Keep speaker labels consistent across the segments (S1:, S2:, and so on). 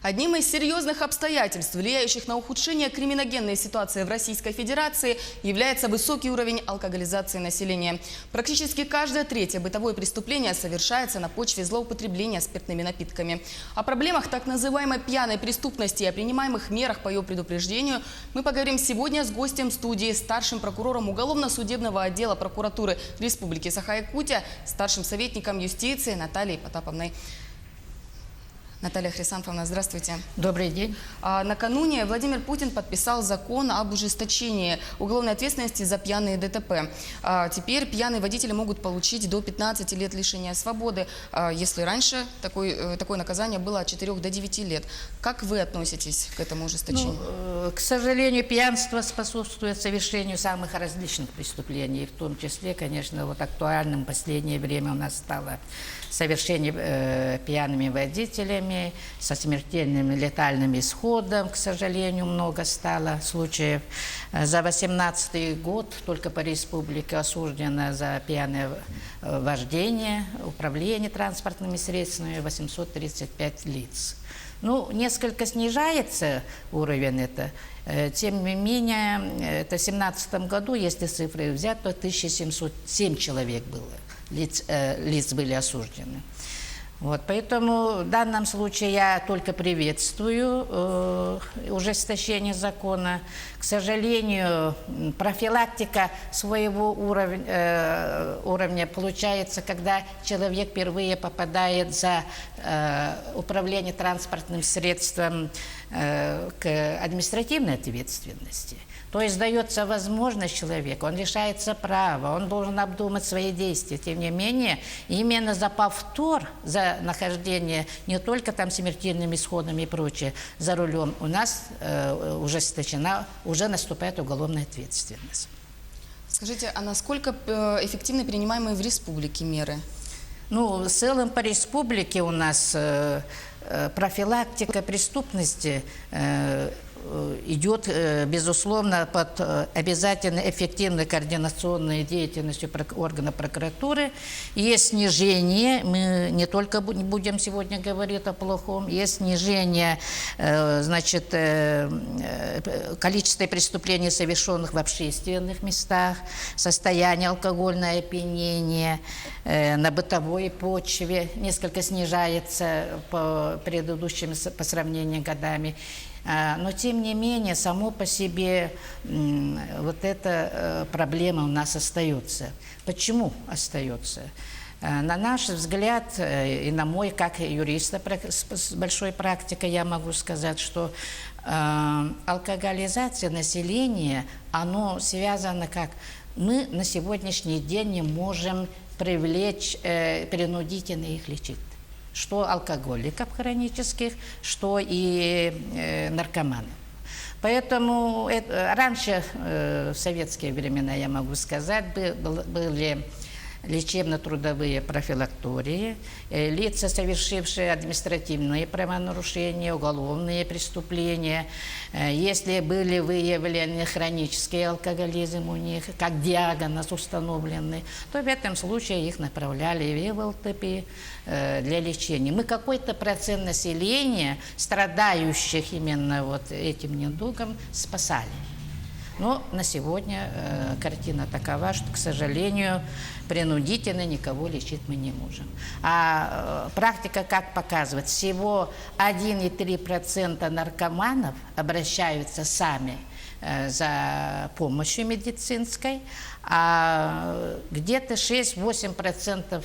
S1: Одним из серьезных обстоятельств, влияющих на ухудшение криминогенной ситуации в Российской Федерации, является высокий уровень алкоголизации населения. Практически каждое третье бытовое преступление совершается на почве злоупотребления спиртными напитками. О проблемах так называемой пьяной преступности и о принимаемых мерах по ее предупреждению мы поговорим сегодня с гостем студии, старшим прокурором уголовно-судебного отдела прокуратуры Республики Саха-Якутия, старшим советником юстиции Натальей Потаповной. Наталья Хрисанфовна, здравствуйте.
S2: Добрый день.
S1: Накануне Владимир Путин подписал закон об ужесточении уголовной ответственности за пьяные ДТП. Теперь пьяные водители могут получить до 15 лет лишения свободы, если раньше такое наказание было от 4 до 9 лет. Как вы относитесь к этому ужесточению?
S2: К сожалению, пьянство способствует совершению самых различных преступлений, в том числе, конечно, вот актуальным в последнее время у нас стало совершение пьяными водителями со смертельным летальным исходом, к сожалению, много стало случаев. За 2018 год только по республике осуждено за пьяное вождение, управление транспортными средствами 835 лиц. Ну, несколько снижается уровень это. Тем не менее, это в 2017 году, если цифры взять, то 1707 человек было, лиц были осуждены. Вот, поэтому в данном случае я только приветствую ужесточение закона. К сожалению, профилактика своего уровня получается, когда человек впервые попадает за управление транспортным средством к административной ответственности. То есть дается возможность человеку, он лишается права, он должен обдумать свои действия. Тем не менее, именно за повтор, за нахождение не только там смертельными исходами и прочее за рулем, у нас уже наступает уголовная ответственность.
S1: Скажите, а насколько эффективны принимаемые в республике меры?
S2: Ну, в целом по республике у нас профилактика преступности идет, безусловно, под обязательно эффективной координационной деятельностью органов прокуратуры. Есть снижение, мы не только будем сегодня говорить о плохом, есть снижение, значит, количества преступлений, совершенных в общественных местах, состояние алкогольного опьянения на бытовой почве несколько снижается по предыдущим, по сравнению с годами. Но, тем не менее, само по себе вот эта проблема у нас остается. Почему остается? На наш взгляд, и на мой, как юриста с большой практикой, я могу сказать, что алкоголизация населения, оно связано как мы на сегодняшний день не можем привлечь, принудительно их лечить. Что алкоголиков хронических, что и наркоманов. Поэтому раньше, в советские времена, я могу сказать, были лечебно-трудовые профилактории, лица, совершившие административные правонарушения, уголовные преступления. Если были выявлены хронический алкоголизм у них, как диагноз установленный, то в этом случае их направляли в ЛТП для лечения. Мы какой-то процент населения, страдающих именно вот этим недугом, спасали. Но на сегодня картина такова, что, к сожалению, принудительно никого лечить мы не можем. А практика как показывает, всего 1,3% наркоманов обращаются сами за помощью медицинской, а где-то 6-8%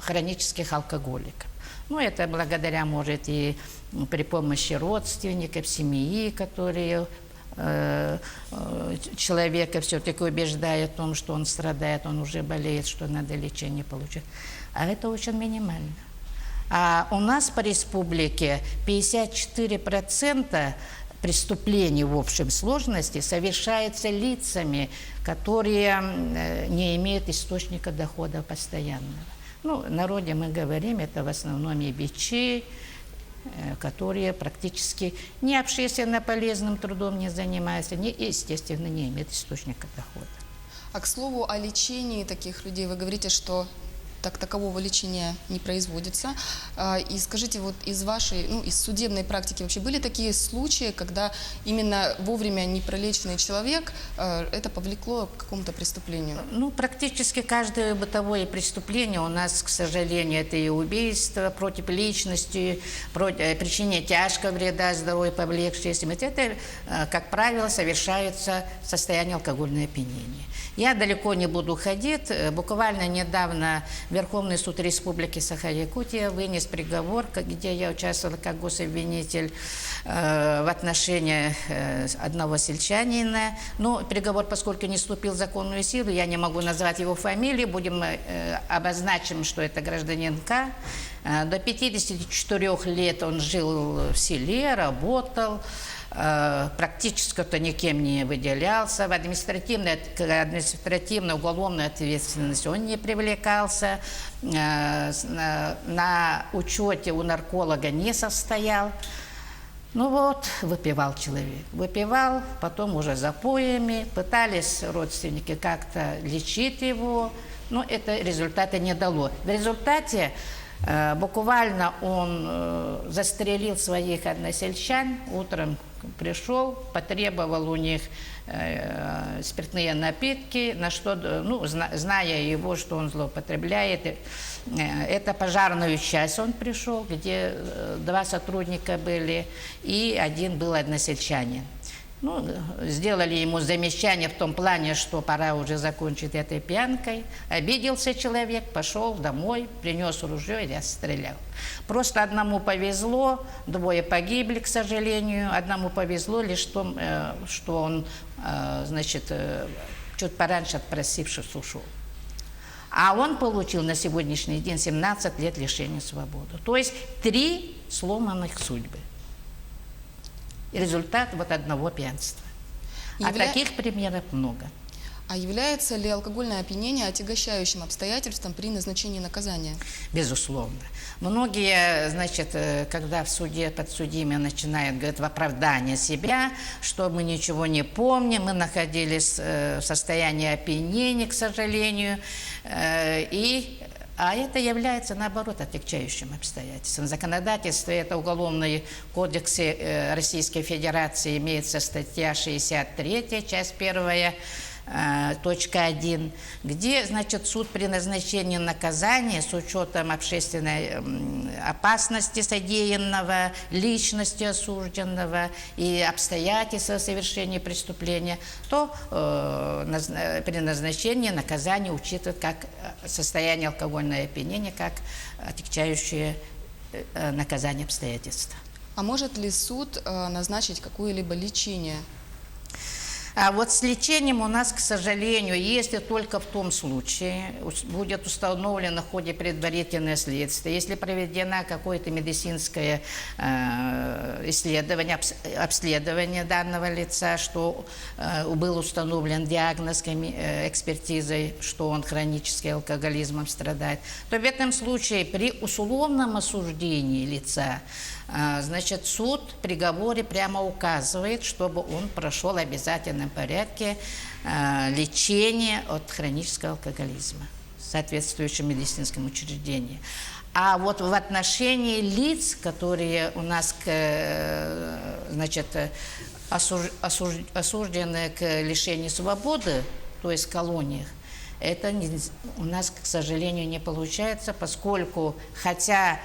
S2: хронических алкоголиков. Ну, это благодаря, может, и при помощи родственников, семьи, которые человека все-таки убеждает в том, что он страдает, он уже болеет, что надо лечение получить. А это очень минимально. А у нас по республике 54% преступлений в общем сложности совершается лицами, которые не имеют источника дохода постоянного. Ну, в народе мы говорим, это в основном и бичи, которые практически ни общественно полезным трудом не занимаются, естественно, не имеют источника дохода.
S1: А к слову о лечении таких людей, вы говорите, что так такового лечения не производится. И скажите, вот из вашей, из судебной практики вообще были такие случаи, когда именно вовремя непролеченный человек, это повлекло к какому-то преступлению?
S2: Ну, практически каждое бытовое преступление у нас, к сожалению, это и убийство против личности, причинение тяжкого вреда здоровью, повлекшее смерть. Это, как правило, совершается в состоянии алкогольного опьянения. Я далеко не буду ходить. Буквально недавно Верховный суд Республики Саха-Якутия вынес приговор, где я участвовала как гособвинитель в отношении одного сельчанина. Но приговор, поскольку не вступил в законную силу, я не могу назвать его фамилию, обозначим, что это гражданин К. До 54 лет он жил в селе, работал, практически никем не выделялся, в административную-уголовную ответственность он не привлекался, на учете у нарколога не состоял. Ну вот, выпивал человек. Выпивал, потом уже запоями, пытались родственники как-то лечить его, но это результата не дало. В результате буквально он застрелил своих односельчан, утром пришел, потребовал у них спиртные напитки, на что, зная его, что он злоупотребляет, это пожарную часть он пришел, где 2 сотрудника были, и 1 был односельчанин. Сделали ему замечание в том плане, что пора уже закончить этой пьянкой. Обиделся человек, пошел домой, принес ружье и расстрелял. Просто одному повезло, 2 погибли, к сожалению. Одному повезло лишь в том, что он, чуть пораньше отпросившись, ушел. А он получил на сегодняшний день 17 лет лишения свободы. То есть 3 сломанных судьбы. И результат вот одного пьянства. А таких примеров много.
S1: А является ли алкогольное опьянение отягощающим обстоятельством при назначении наказания?
S2: Безусловно. Многие, когда в суде подсудимые начинают говорить в оправдание себя, что мы ничего не помним, мы находились в состоянии опьянения, к сожалению, а это является, наоборот, отягчающим обстоятельством. В законодательстве, это Уголовный кодекс Российской Федерации, имеется статья 63, часть 1, точка 1, где, суд при назначении наказания с учетом общественной опасности содеянного, личности осужденного и обстоятельств совершения преступления, то при назначении наказания учитывает как состояние алкогольного опьянения, как отягчающее наказание обстоятельства.
S1: А может ли суд назначить какое-либо лечение?
S2: А вот с лечением у нас, к сожалению, если только в том случае будет установлено в ходе предварительное следствие, если проведено какое-то медицинское исследование, обследование данного лица, что был установлен диагноз экспертизой, что он хроническим алкоголизмом страдает, то в этом случае при условном осуждении лица суд в приговоре прямо указывает, чтобы он прошел в обязательном порядке лечение от хронического алкоголизма в соответствующем медицинском учреждении. А вот в отношении лиц, которые у нас осуждены к лишению свободы, то есть в колониях, это у нас, к сожалению, не получается, поскольку, хотя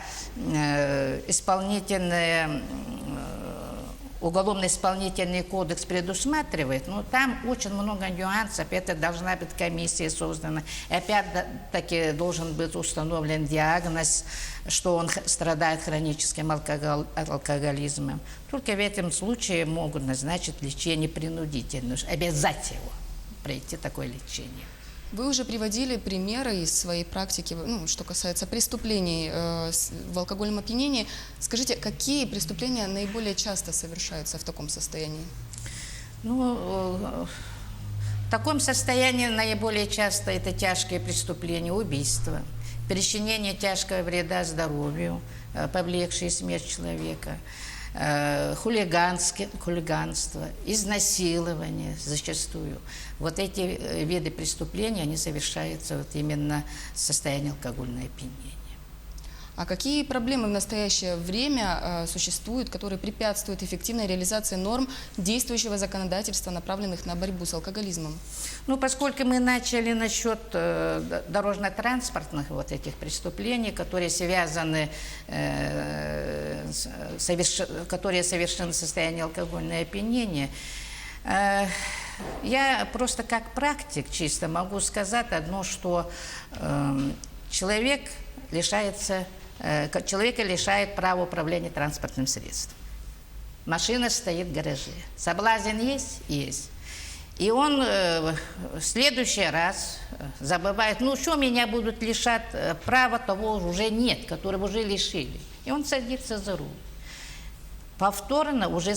S2: Уголовно-исполнительный кодекс предусматривает, но там очень много нюансов, это должна быть комиссия создана, и опять-таки должен быть установлен диагноз, что он страдает хроническим алкоголизмом. Только в этом случае могут назначить лечение принудительное, обязать его пройти такое лечение.
S1: Вы уже приводили примеры из своей практики, что касается преступлений в алкогольном опьянении. Скажите, какие преступления наиболее часто совершаются в таком состоянии?
S2: В таком состоянии наиболее часто это тяжкие преступления, убийства, причинение тяжкого вреда здоровью, повлекшее смерть человека. хулиганство, изнасилование зачастую. Вот эти виды преступлений, они совершаются вот именно в состоянии алкогольного опьянения.
S1: А какие проблемы в настоящее время существуют, которые препятствуют эффективной реализации норм действующего законодательства, направленных на борьбу с алкоголизмом?
S2: Ну, поскольку мы начали насчет дорожно-транспортных вот этих преступлений, которые связаны, которые совершены в состоянии алкогольного опьянения, я просто как практик чисто могу сказать одно, что человека лишает права управления транспортным средством. Машина стоит в гараже. Соблазн есть? Есть. И он в следующий раз забывает, ну что меня будут лишать права, того уже нет, которого уже лишили. И он садится за руль. Повторно уже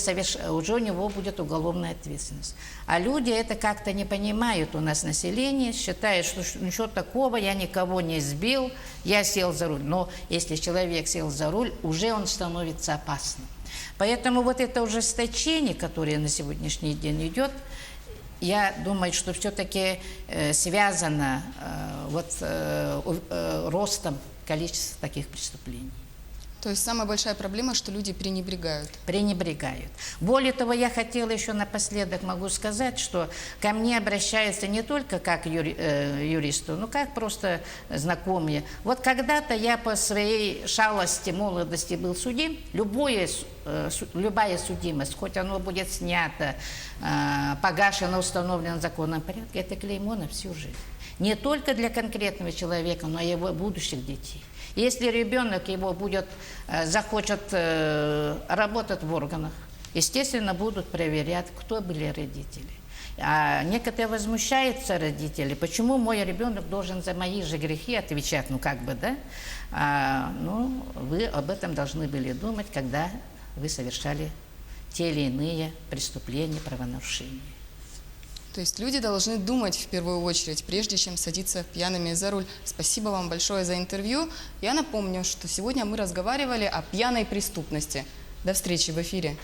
S2: у него будет уголовная ответственность. А люди это как-то не понимают у нас население, считают, что ничего такого, я никого не сбил, я сел за руль. Но если человек сел за руль, уже он становится опасным. Поэтому вот это ужесточение, которое на сегодняшний день идет, я думаю, что все-таки связано ростом количества таких преступлений.
S1: То есть самая большая проблема, что люди пренебрегают.
S2: Пренебрегают. Более того, я хотела еще напоследок могу сказать, что ко мне обращаются не только как юристу, но как просто знакомые. Вот когда-то я по своей шалости, молодости был судим, любая судимость, хоть оно будет снято, погашено, установлено в законном порядке, это клеймо на всю жизнь. Не только для конкретного человека, но и его будущих детей. Если ребенок его захочет работать в органах, естественно, будут проверять, кто были родители. А некоторые возмущаются родители, почему мой ребенок должен за мои же грехи отвечать, вы об этом должны были думать, когда вы совершали те или иные преступления, правонарушения.
S1: То есть люди должны думать в первую очередь, прежде чем садиться пьяными за руль. Спасибо вам большое за интервью. Я напомню, что сегодня мы разговаривали о пьяной преступности. До встречи в эфире.